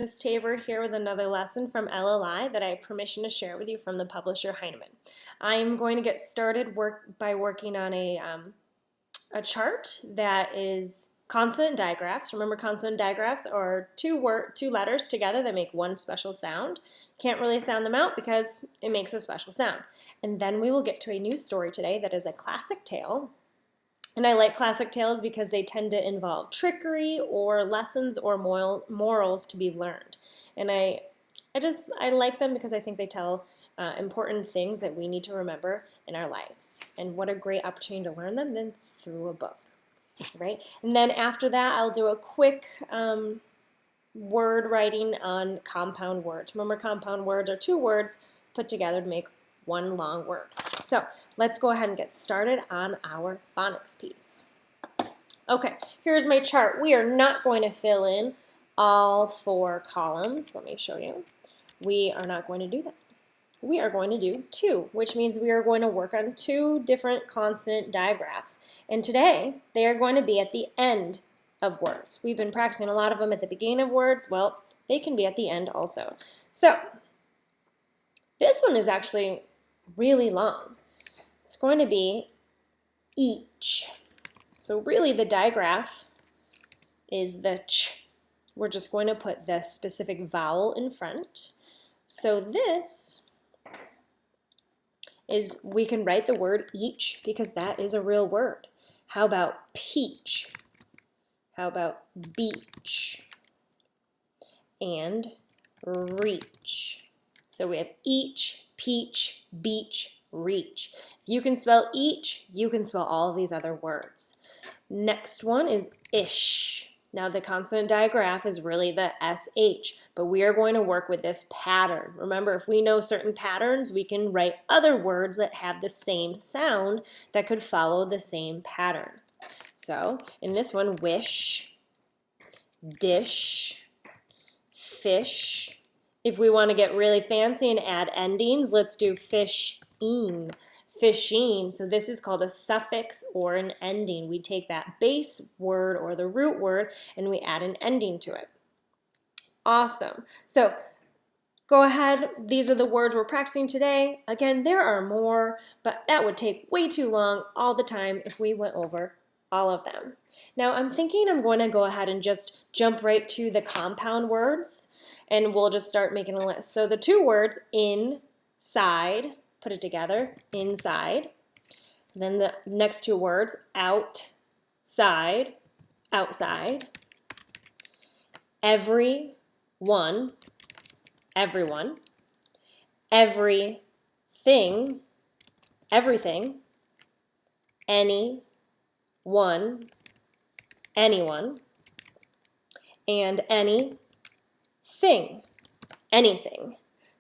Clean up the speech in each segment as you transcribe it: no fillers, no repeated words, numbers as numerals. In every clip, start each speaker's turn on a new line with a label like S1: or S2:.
S1: Ms. Tabor here with another lesson from LLI that I have permission to share with you from the publisher Heinemann. I am going to get started by working on a chart that is consonant digraphs. Remember, consonant digraphs are two letters together that make one special sound. Can't really sound them out because it makes a special sound. And then we will get to a new story today that is a classic tale. And I like classic tales because they tend to involve trickery or lessons or morals to be learned. And I like them because I think they tell important things that we need to remember in our lives. And what a great opportunity to learn them than through a book, right? And then after that, I'll do a quick word writing on compound words. Remember, compound words are two words put together to make one long word. So let's go ahead and get started on our phonics piece. Okay, here's my chart. We are not going to fill in all four columns. Let me show you. We are not going to do that. We are going to do two, which means we are going to work on two different consonant digraphs. And today, they are going to be at the end of words. We've been practicing a lot of them at the beginning of words. Well, they can be at the end also. So this one is actually really long. It's going to be each. So really the digraph is the ch. We're just going to put the specific vowel in front. So this is, we can write the word each because that is a real word. How about peach? How about beach? And reach. So we have each, peach, beach, reach. If you can spell each, you can spell all of these other words. Next one is ish. Now the consonant digraph is really the SH, but we are going to work with this pattern. Remember, if we know certain patterns, we can write other words that have the same sound that could follow the same pattern. So in this one, wish, dish, fish. If we want to get really fancy and add endings, let's do fish-een, fishing. So this is called a suffix or an ending. We take that base word or the root word and we add an ending to it. Awesome. So go ahead. These are the words we're practicing today. Again, there are more, but that would take way too long all the time if we went over all of them. Now I'm thinking I'm going to go ahead and just jump right to the compound words. And we'll just start making a list. So the two words, inside, put it together, inside. Then the next two words, outside, outside. Everyone, everyone. Everything, everything. Anyone, anyone. And anything.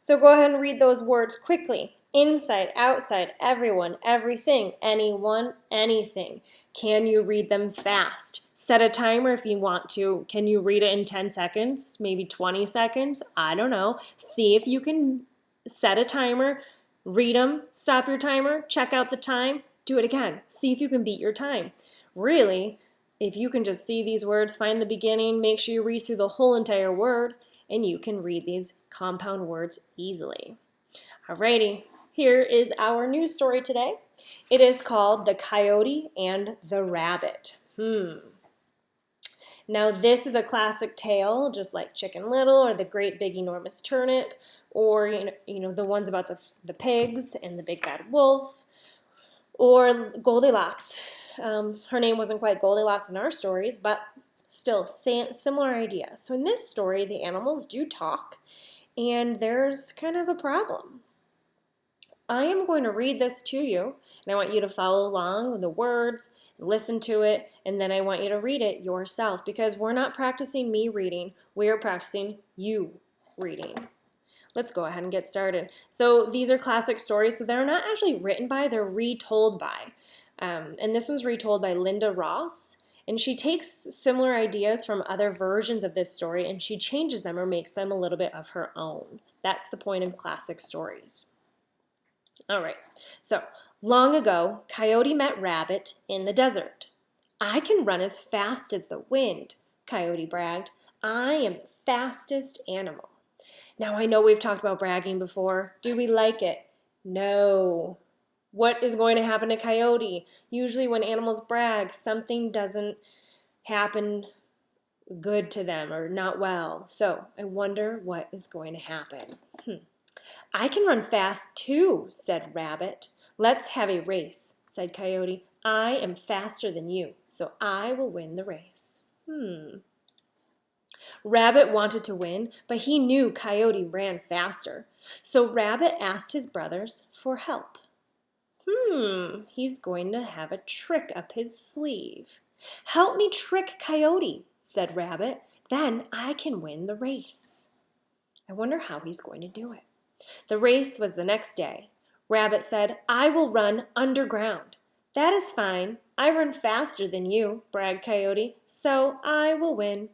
S1: So go ahead and read those words quickly. Inside, outside, everyone, everything, anyone, anything. Can you read them fast? Set a timer if you want to. Can you read it in 10 seconds? Maybe 20 seconds? I don't know. See if you can set a timer, read them, stop your timer, check out the time, do it again. See if you can beat your time. Really, if you can just see these words, find the beginning, make sure you read through the whole entire word, and you can read these compound words easily. Alrighty, here is our news story today. It is called The Coyote and the Rabbit. Now this is a classic tale, just like Chicken Little or The Great Big Enormous Turnip, or you know the ones about the pigs and the big bad wolf, or Goldilocks. Her name wasn't quite Goldilocks in our stories, but still, similar idea. So in this story, the animals do talk, and there's kind of a problem. I am going to read this to you, and I want you to follow along with the words, listen to it, and then I want you to read it yourself, because we're not practicing me reading, we are practicing you reading. Let's go ahead and get started. So these are classic stories, so they're not actually written by, they're retold by. And this was retold by Linda Ross. And she takes similar ideas from other versions of this story and she changes them or makes them a little bit of her own. That's the point of classic stories. All right, so long ago, Coyote met Rabbit in the desert. I can run as fast as the wind, Coyote bragged. I am the fastest animal. Now, I know we've talked about bragging before. Do we like it? No. What is going to happen to Coyote? Usually when animals brag, something doesn't happen good to them or not well. So I wonder what is going to happen. I can run fast too, said Rabbit. Let's have a race, said Coyote. I am faster than you, so I will win the race. Rabbit wanted to win, but he knew Coyote ran faster. So Rabbit asked his brothers for help. He's going to have a trick up his sleeve. Help me trick Coyote, said Rabbit. Then I can win the race. I wonder how he's going to do it. The race was the next day. Rabbit said, I will run underground. That is fine. I run faster than you, bragged Coyote, so I will win.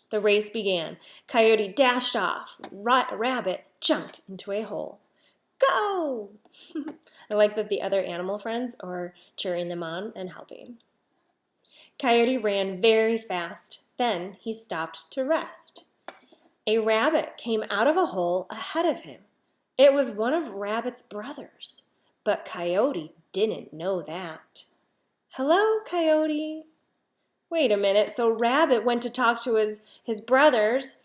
S1: The race began. Coyote dashed off. Rabbit jumped into a hole. Go! I like that the other animal friends are cheering them on and helping. Coyote ran very fast. Then he stopped to rest. A rabbit came out of a hole ahead of him. It was one of Rabbit's brothers, but Coyote didn't know that. Hello, Coyote. Wait a minute, so Rabbit went to talk to his brothers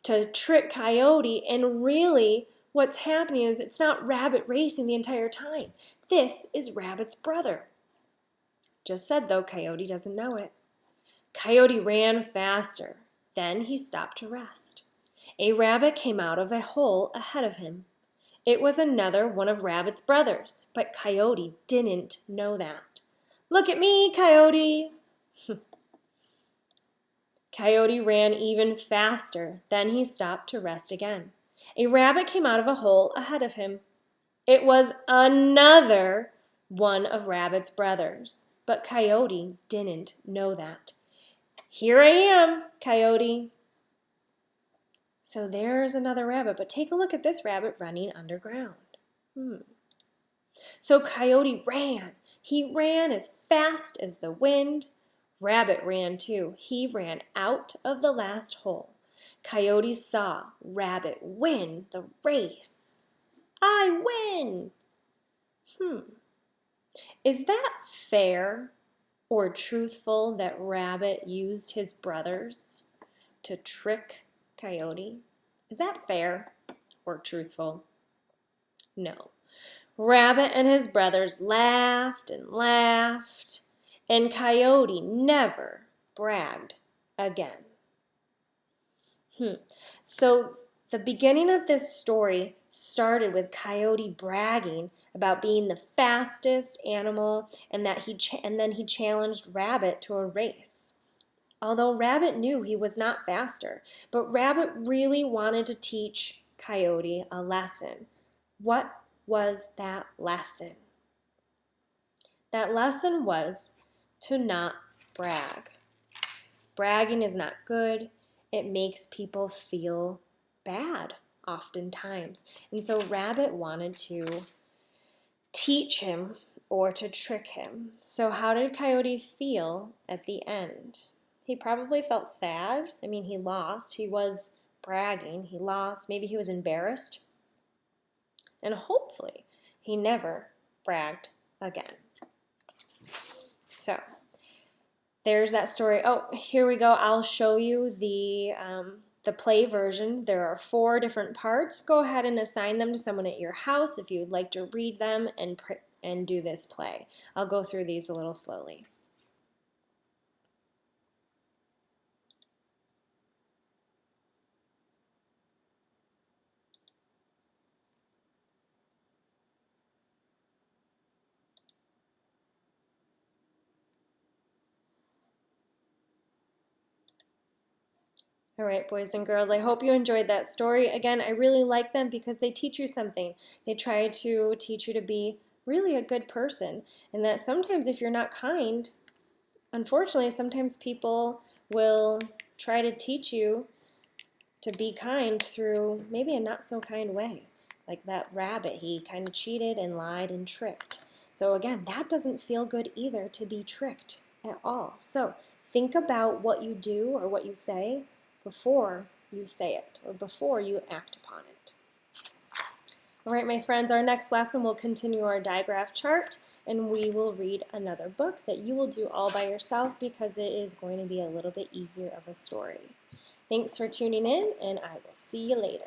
S1: to trick Coyote, and really what's happening is it's not Rabbit racing the entire time. This is Rabbit's brother. Just said, though, Coyote doesn't know it. Coyote ran faster. Then he stopped to rest. A rabbit came out of a hole ahead of him. It was another one of Rabbit's brothers, but Coyote didn't know that. Look at me, Coyote! Coyote ran even faster. Then he stopped to rest again. A rabbit came out of a hole ahead of him. It was another one of Rabbit's brothers, but Coyote didn't know that. Here I am, Coyote. So there's another rabbit, but take a look at this rabbit running underground. So Coyote ran. He ran as fast as the wind. Rabbit ran too. He ran out of the last hole. Coyote saw Rabbit win the race. I win! Is that fair or truthful that Rabbit used his brothers to trick Coyote? Is that fair or truthful? No. Rabbit and his brothers laughed and laughed, and Coyote never bragged again. So the beginning of this story started with Coyote bragging about being the fastest animal, and that then he challenged Rabbit to a race. Although Rabbit knew he was not faster, but Rabbit really wanted to teach Coyote a lesson. What was that lesson? That lesson was to not brag. Bragging is not good. It makes people feel bad oftentimes. And so Rabbit wanted to teach him or to trick him. So how did Coyote feel at the end? He probably felt sad. I mean, he lost. He was bragging. He lost. Maybe he was embarrassed. And hopefully he never bragged again. So there's that story. Oh, here we go. I'll show you the play version. There are 4 different parts. Go ahead and assign them to someone at your house if you would like to read them and do this play. I'll go through these a little slowly. All right, boys and girls, I hope you enjoyed that story. Again, I really like them because they teach you something. They try to teach you to be really a good person, and that sometimes if you're not kind, unfortunately, sometimes people will try to teach you to be kind through maybe a not so kind way. Like that rabbit, he kind of cheated and lied and tricked. So again, that doesn't feel good either, to be tricked at all. So think about what you do or what you say before you say it or before you act upon it. All right, my friends, our next lesson will continue our digraph chart, and we will read another book that you will do all by yourself because it is going to be a little bit easier of a story. Thanks for tuning in, and I will see you later.